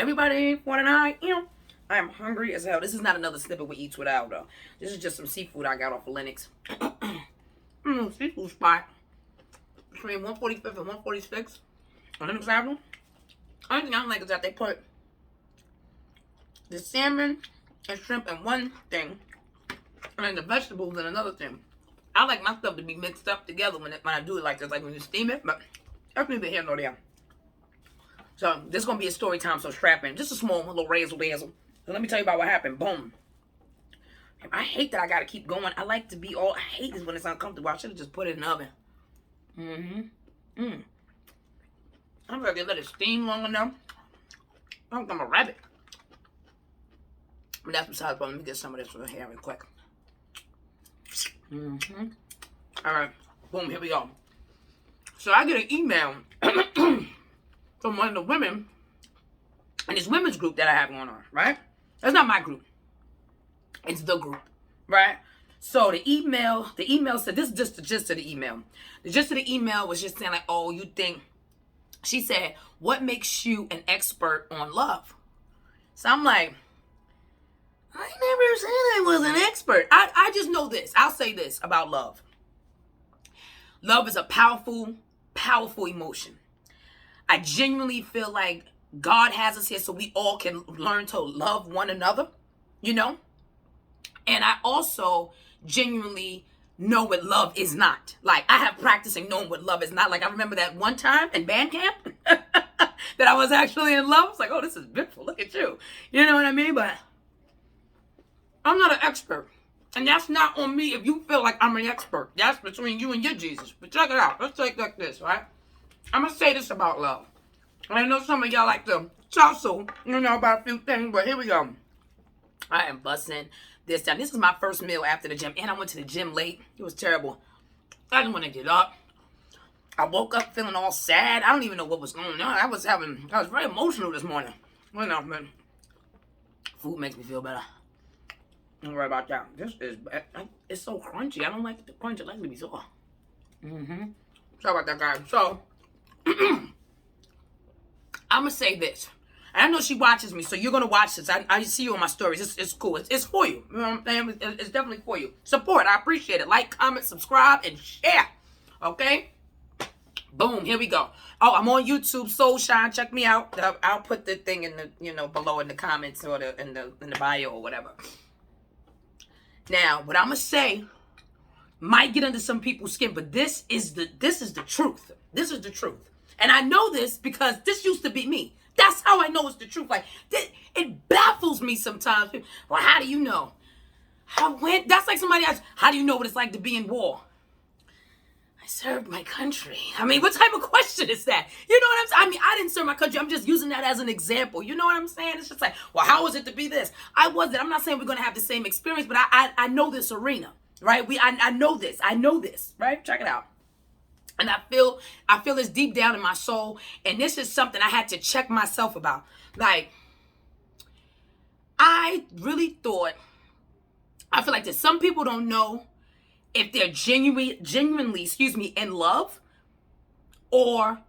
Everybody for tonight, I am hungry as hell. This is not another snippet we eat without, though. This is just some seafood I got off of Lennox. Seafood spot between 145th and 146 on Lennox Avenue. Only thing I don't like is that they put the salmon and shrimp in one thing, and then the vegetables in another thing. I like my stuff to be mixed up together when I do it like this, like when you steam it, but that's neither here nor there. So this is going to be a story time, so strap in. Just a small little razzle-dazzle. So let me tell you about what happened. Boom. I hate that I got to keep going. I like to be I hate this when it's uncomfortable. I should have just put it in the oven. I'm going to let it steam long enough. I think I'm a rabbit. But that's besides the point. Let me get some of this from here real quick. All right. Boom. Here we go. So I get an email from one of the women in this women's group that I have going on, right? That's not my group. It's the group, right? So the email said, this is just the gist of the email. The gist of the email was just saying like, oh, you think, she said, what makes you an expert on love? So I'm like, I never said I was an expert. I just know this. I'll say this about love. Love is a powerful, powerful emotion. I genuinely feel like God has us here so we all can learn to love one another, And I also genuinely know what love is not. Like, I have practice in knowing what love is not. Like, I remember that one time in band camp that I was actually in love. I was like, oh, this is beautiful. Look at you. You know what I mean? But I'm not an expert. And that's not on me if you feel like I'm an expert. That's between you and your Jesus. But check it out. Let's take it like this, right? I'm going to say this about love. I know some of y'all like to tussle, about a few things, but here we go. I am busting this down. This is my first meal after the gym, and I went to the gym late. It was terrible. I didn't want to get up. I woke up feeling all sad. I don't even know what was going on. I was very emotional this morning. Well, no, man. Food makes me feel better. Don't worry about that. It's so crunchy. I don't like the crunch. I like it to be soft. Sorry about that, guys. So, I'm going to say this. And I know she watches me, so you're going to watch this. I see you on my stories. It's cool. It's for you. You know what I'm saying? It's definitely for you. Support. I appreciate it. Like, comment, subscribe, and share. Okay? Boom. Here we go. Oh, I'm on YouTube. Soul Shine. Check me out. I'll put the thing in the, below in the comments or in the bio or whatever. Now, what I'm going to say might get under some people's skin, but this is the truth. This is the truth. And I know this because this used to be me. That's how I know it's the truth. Like, it baffles me sometimes. Well, how do you know? That's like somebody else. How do you know what it's like to be in war? I served my country. I mean, what type of question is that? You know what I'm saying? I mean, I didn't serve my country. I'm just using that as an example. You know what I'm saying? It's just like, well, how was it to be this? I wasn't. I'm not saying we're going to have the same experience, but I know this arena, right? I know this. I know this, right? Check it out. And I feel this deep down in my soul. And this is something I had to check myself about. Like, I really thought, I feel like that some people don't know if they're genuinely, in love, or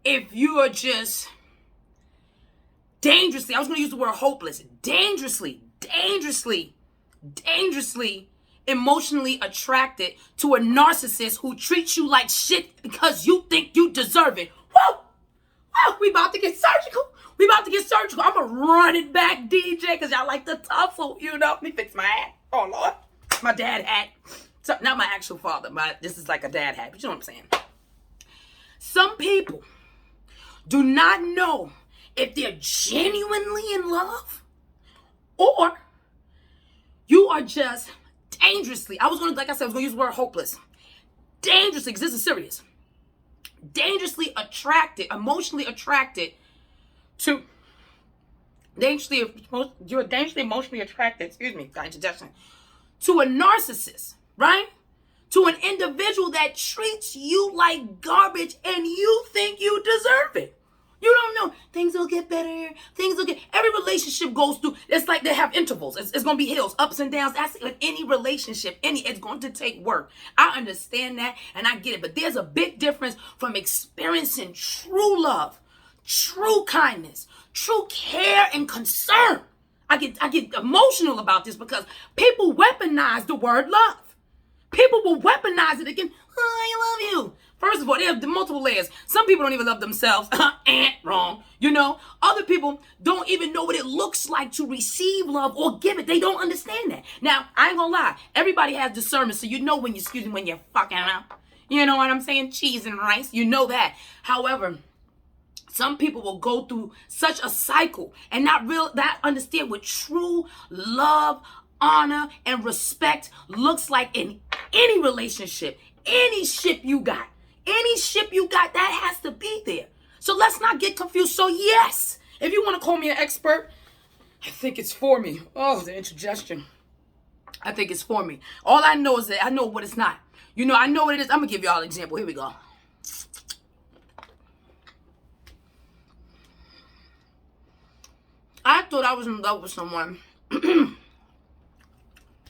if you are just dangerously, I was going to use the word hopeless, dangerously emotionally attracted to a narcissist who treats you like shit because you think you deserve it. Whoa! We about to get surgical. I'm going to run it back, DJ, because y'all like to tussle, Let me fix my hat. Oh, Lord. My dad hat. So, not my actual father, this is like a dad hat, but you know what I'm saying. Some people do not know if they're genuinely in love or you are just dangerously, I was going to use the word hopeless. Dangerously, because this is serious. Dangerously attracted, emotionally attracted to, you're dangerously emotionally attracted, to a narcissist, right? To an individual that treats you like garbage and you think you deserve it. You don't know. Things will get better. Every relationship goes through, it's like they have intervals. It's going to be hills, ups and downs. That's like any relationship. It's going to take work. I understand that and I get it. But there's a big difference from experiencing true love true kindness, true care and concern. I get emotional about this because people weaponize the word love. People will weaponize it again. Oh, I love you. First of all, they have the multiple layers. Some people don't even love themselves. Wrong. Other people don't even know what it looks like to receive love or give it. They don't understand that. Now, I ain't gonna lie. Everybody has discernment, so you know when you're fucking up. You know what I'm saying? Cheese and rice. You know that. However, some people will go through such a cycle and not understand what true love, honor, and respect looks like in any relationship, any ship you got, that has to be there. So let's not get confused. So yes, if you want to call me an expert, I think it's for me. Oh, the intergestion. I think it's for me. All I know is that I know what it's not. I know what it is. I'm going to give y'all an example. Here we go. I thought I was in love with someone.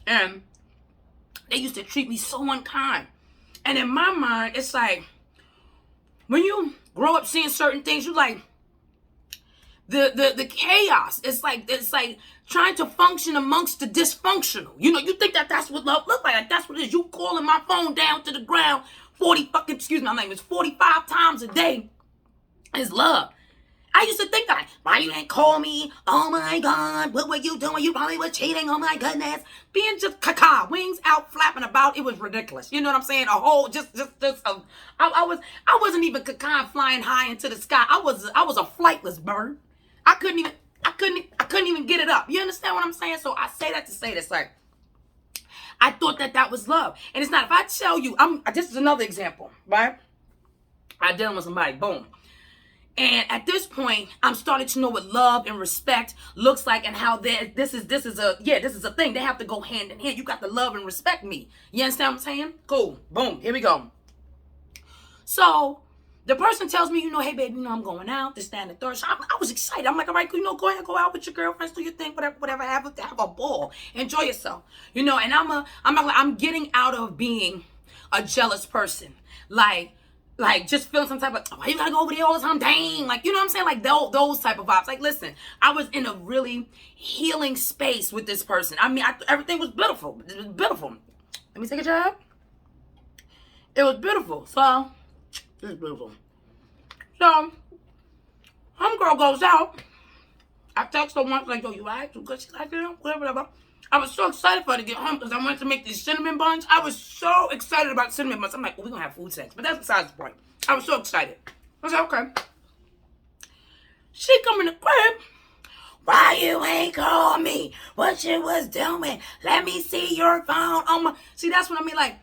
And they used to treat me so unkind. And in my mind, it's like, when you grow up seeing certain things, you like the chaos. It's like trying to function amongst the dysfunctional. You think that's what love looks like. That's what it is. You calling my phone down to the ground 45 times a day is love. I used to think that, why you ain't call me? Oh my God, what were you doing? You probably were cheating. Oh my goodness. Being just caca, wings out, flapping about. It was ridiculous. You know what I'm saying? I wasn't even caca flying high into the sky. I was a flightless bird. I couldn't even get it up. You understand what I'm saying? So I say that to say this, like, I thought that was love. And it's not. If I tell you, this is another example, right? I dealing with somebody, boom. And at this point, I'm starting to know what love and respect looks like, and how this is a thing. They have to go hand in hand. You got to love and respect me. You understand what I'm saying? Cool. Boom. Here we go. So the person tells me, hey, baby, I'm going out, this, that, and the third. So I was excited. I'm like, all right, go ahead, go out with your girlfriends, do your thing, whatever, have a ball, enjoy yourself, and I'm getting out of being a jealous person, like just feeling some type of, why you gotta go over there all the time, dang, like, you know what I'm saying, like those type of vibes. Like, listen, I was in a really healing space with this person. I mean, everything was beautiful. It was beautiful. Let me take a jab. It was beautiful. So it's beautiful. So homegirl goes out. I text her once, like, yo, you alright? You good? She's like, yeah, whatever. I was so excited for her to get home because I wanted to make these cinnamon buns. I was so excited about cinnamon buns. I'm like, we're going to have food sex. But that's besides the point. I was so excited. I was like, okay. She come in the crib. Why you ain't call me? What you was doing? Let me see your phone. See, that's what I mean. Like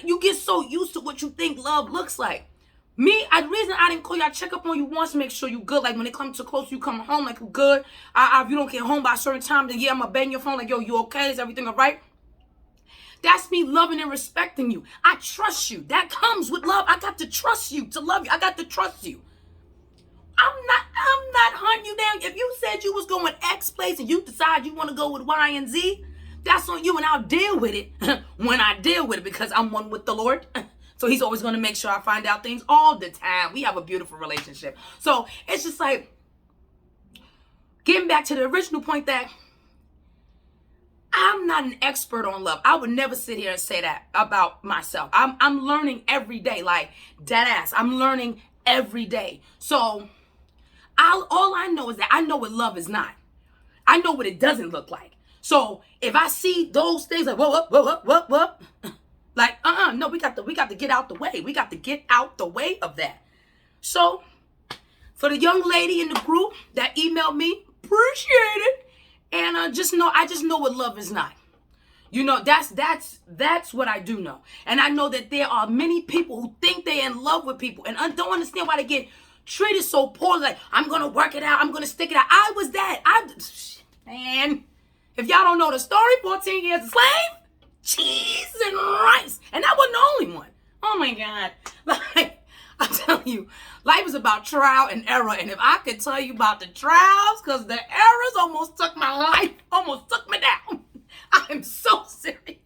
you get so used to what you think love looks like. Me, the reason I didn't call you, I check up on you once to make sure you good. Like, when it comes to close, you come home, like, you good. If you don't get home by a certain time, then, I'm going to bang your phone, like, yo, you okay? Is everything all right? That's me loving and respecting you. I trust you. That comes with love. I got to trust you to love you. I got to trust you. I'm not hunting you down. If you said you was going X place and you decide you want to go with Y and Z, that's on you, and I'll deal with it when I deal with it, because I'm one with the Lord. So he's always going to make sure I find out things all the time. We have a beautiful relationship. So it's just like, getting back to the original point, that I'm not an expert on love. I would never sit here and say that about myself. I'm learning every day, like dead ass. I'm learning every day. So all I know is that I know what love is not. I know what it doesn't look like. So if I see those things like, whoa, like, no, we got to get out the way. We got to get out the way of that. So for the young lady in the group that emailed me, appreciate it. And I just know what love is not. That's what I do know. And I know that there are many people who think they're in love with people and don't understand why they get treated so poorly. Like, I'm going to work it out. I'm going to stick it out. I was that. Man, if y'all don't know the story, 14 years a slave, cheese and rice. And I wasn't the only one. Oh my God. Like, I'm telling you, life is about trial and error. And if I could tell you about the trials, because the errors almost took my life, almost took me down. I am so serious.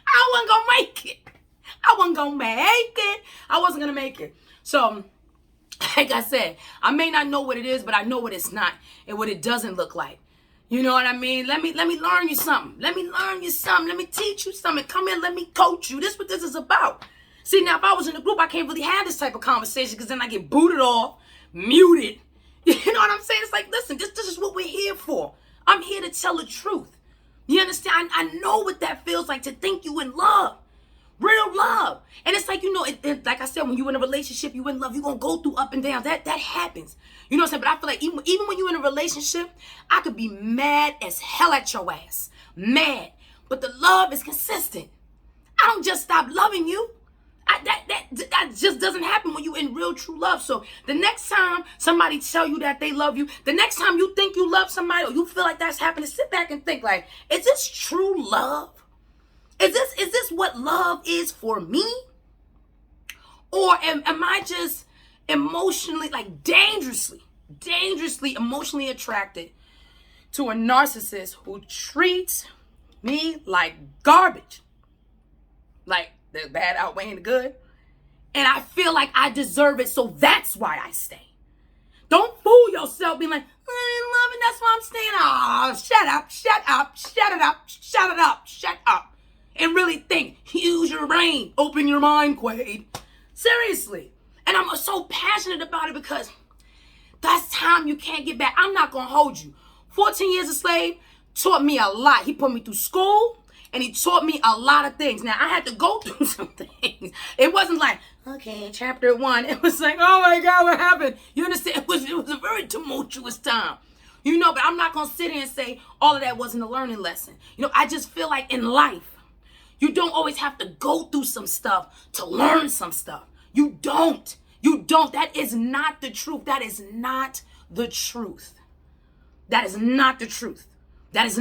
I wasn't going to make it. I wasn't going to make it. So Like I said, I may not know what it is, but I know what it's not and what it doesn't look like. You know what I mean? Let me learn you something. Let me learn you something. Let me teach you something. Come here, let me coach you. This is what this is about. See, now if I was in a group, I can't really have this type of conversation because then I get booted off, muted. You know what I'm saying? It's like, listen, this is what we're here for. I'm here to tell the truth. You understand? I know what that feels like to think you in love. Real love. And it's like, like I said, when you in a relationship, you in love, you're going to go through up and down. That happens. You know what I'm saying? But I feel like even when you're in a relationship, I could be mad as hell at your ass. Mad. But the love is consistent. I don't just stop loving you. That just doesn't happen when you're in real true love. So the next time somebody tell you that they love you, the next time you think you love somebody or you feel like that's happening, sit back and think like, is this true love? Is this what love is for me? Or am I just emotionally, like dangerously emotionally attracted to a narcissist who treats me like garbage? Like the bad outweighing the good. And I feel like I deserve it, so that's why I stay. Don't fool yourself being like, I ain't loving, that's why I'm staying. Oh, shut up, shut up, shut it up, shut it up, shut up. And really think. Use your brain. Open your mind, Quade. Seriously. And I'm so passionate about it because that's time you can't get back. I'm not going to hold you. 14 years a slave taught me a lot. He put me through school and he taught me a lot of things. Now, I had to go through some things. It wasn't like, okay, chapter 1. It was like, oh my God, what happened? You understand? It was a very tumultuous time. But I'm not going to sit here and say all of that wasn't a learning lesson. I just feel like in life, you don't always have to go through some stuff to learn some stuff. You don't. That is not the truth. That is not the truth. That is not the truth. That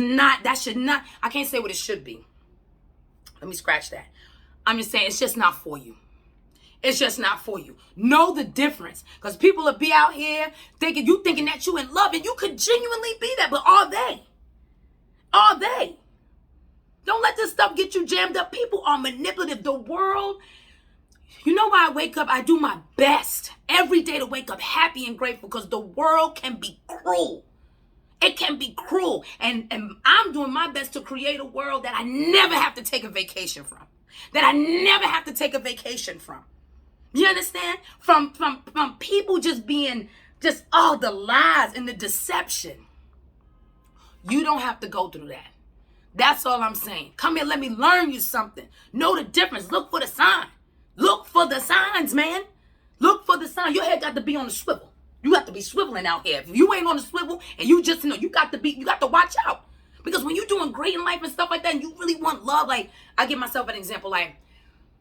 should not, I can't say what it should be. Let me scratch that. I'm just saying it's just not for you. It's just not for you. Know the difference. Because people will be out here thinking that you in love and you could genuinely be that. But are they? Are they? Don't let this stuff get you jammed up. People are manipulative. The world, you know why I wake up? I do my best every day to wake up happy and grateful because the world can be cruel. It can be cruel. And I'm doing my best to create a world that I never have to take a vacation from. That I never have to take a vacation from. You understand? From people just being the lies and the deception. You don't have to go through that. That's all I'm saying. Come here, let me learn you something. Know the difference. Look for the sign. Look for the signs, man. Look for the sign. Your head got to be on the swivel. You got to be swiveling out here. If you ain't on the swivel and you just know, you got to watch out. Because when you're doing great in life and stuff like that, and you really want love, like, I give myself an example. Like,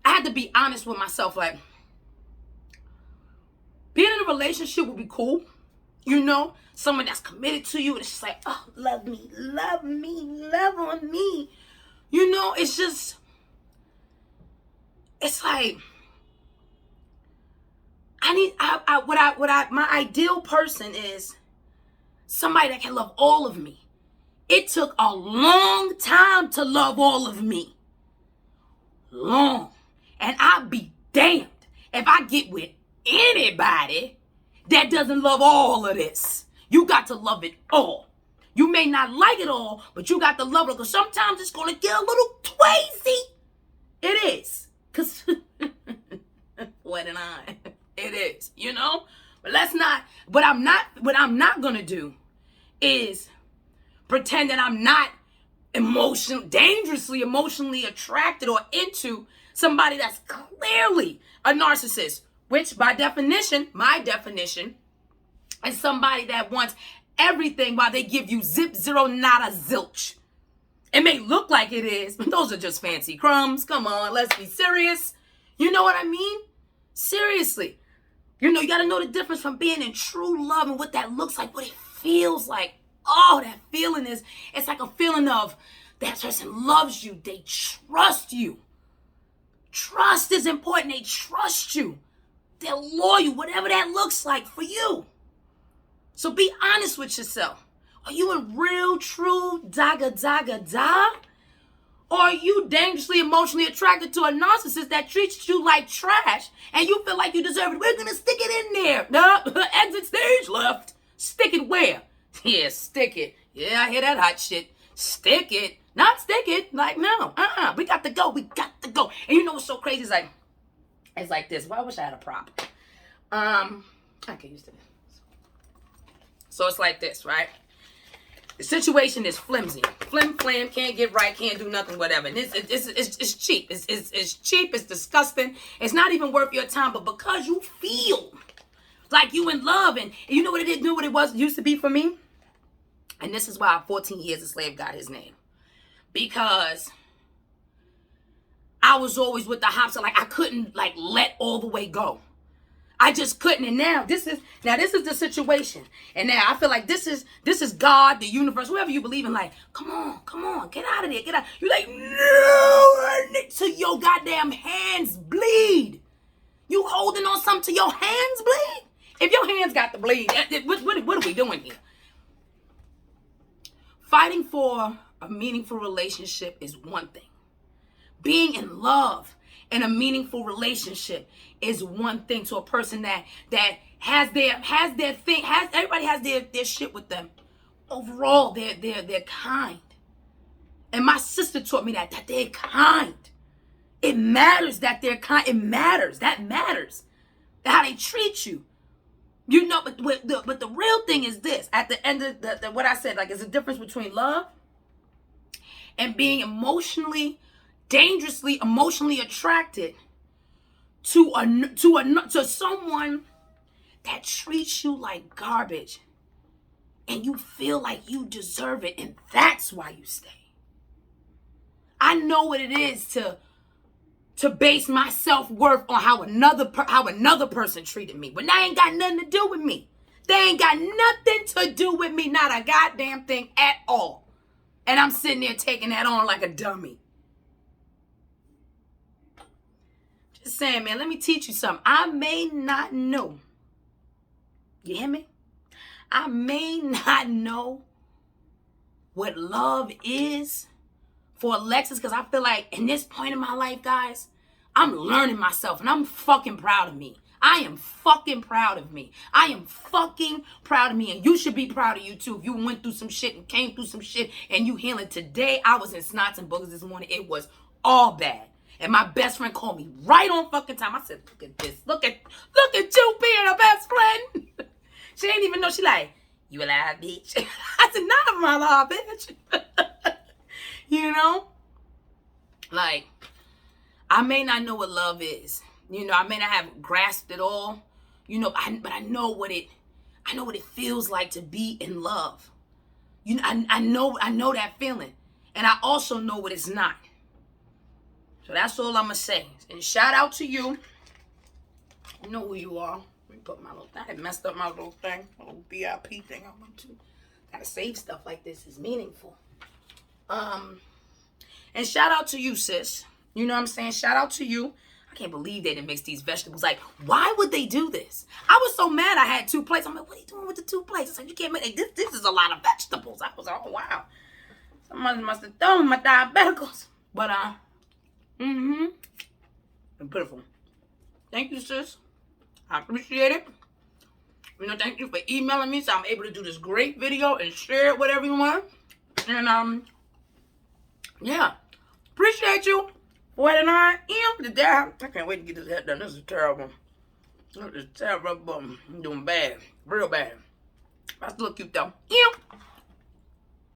I had to be honest with myself. Like, being in a relationship would be cool. Someone that's committed to you and it's just like, oh, love me, love on me. It's like, my ideal person is somebody that can love all of me. It took a long time to love all of me. Long. And I'll be damned if I get with anybody that doesn't love all of this. You got to love it all. You may not like it all, but you got to love it because sometimes it's going to get a little crazy. It is. Because, what an eye. It is, But what I'm not going to do is pretend that I'm not dangerously emotionally attracted or into somebody that's clearly a narcissist, which by definition, my definition, is somebody that wants everything while they give you zip, zero, nada, zilch. It may look like it is, but those are just fancy crumbs. Come on, let's be serious. You know what I mean? Seriously. You got to know the difference from being in true love and what that looks like, what it feels like. Oh, that feeling it's like a feeling of that person loves you. They trust you. Trust is important. They trust you. They're loyal, whatever that looks like for you. So be honest with yourself. Are you in real, true, da? Or are you dangerously emotionally attracted to a narcissist that treats you like trash and you feel like you deserve it? We're going to stick it in there. No, exit stage left. Stick it where? Yeah, stick it. Yeah, I hear that hot shit. Stick it. Not stick it. Like, no. We got to go. We got to go. And you know what's so crazy? It's like this. Well, I wish I had a prop. I can use this. So it's like this, right? The situation is flimsy. Flim, can't get right, can't do nothing, whatever. And it's cheap. It's cheap, it's disgusting. It's not even worth your time, but because you feel like you in love, and you know what it knew what it used to be for me? And this is why 14 Years a Slave got his name. Because I was always with the hops, like I couldn't like let all the way go. I just couldn't. And now this is the situation. And now I feel like this is God, the universe, whoever you believe in, like, come on, get out of there, get out. You're like, no, till your goddamn hands bleed. You holding on something till your hands bleed? If your hands got to bleed, what are we doing here? Fighting for a meaningful relationship is one thing. Being in love in a meaningful relationship is one thing to a person that has their thing, everybody has their shit with them. Overall, they're kind. And my sister taught me that they're kind. It matters that they're kind. It matters. That matters. How they treat you. You know, but the real thing is this. At the end of what I said, like, there's a difference between love and being dangerously emotionally attracted to someone that treats you like garbage and you feel like you deserve it, and that's why you stay. I know what it is to base my self-worth on how another person treated me, but that ain't got nothing to do with me. They ain't got nothing to do with me, not a goddamn thing at all. And I'm sitting there taking that on like a dummy. Just saying, man, let me teach you something. I may not know. You hear me? I may not know what love is for Alexis, because I feel like in this point in my life, guys, I'm learning myself and I'm fucking proud of me. I am fucking proud of me. I am fucking proud of me. And you should be proud of you too. If you went through some shit and came through some shit and you healing. Today, I was in snots and boogers this morning. It was all bad. And my best friend called me right on fucking time. I said, look at this. Look at you being a best friend. She ain't even know. She like, you alive, bitch? I said, nah, I'm alive, bitch. You know? Like, I may not know what love is. You know, I may not have grasped it all. You know, but I know what it feels like to be in love. You know, I know that feeling. And I also know what it's not. So that's all I'm gonna say. And shout out to you. You know who you are. Let me put my little thing. I messed up my little thing. My little BIP thing I went to. Gotta save stuff like this. It's meaningful. And shout out to you, sis. You know what I'm saying? Shout out to you. I can't believe they didn't mix these vegetables. Like, why would they do this? I was so mad I had 2 plates. I'm like, what are you doing with the 2 plates? I said, you can't make it. This is a lot of vegetables. I was like, oh, wow. Someone must have thrown my diabeticals. But, beautiful. Thank you, sis. I appreciate it. You know, thank you for emailing me so I'm able to do this great video and share it with everyone. And, yeah. Appreciate you. 49 I can't wait to get this head done. This is terrible. This is terrible. I'm doing bad. Real bad. I still look cute, though.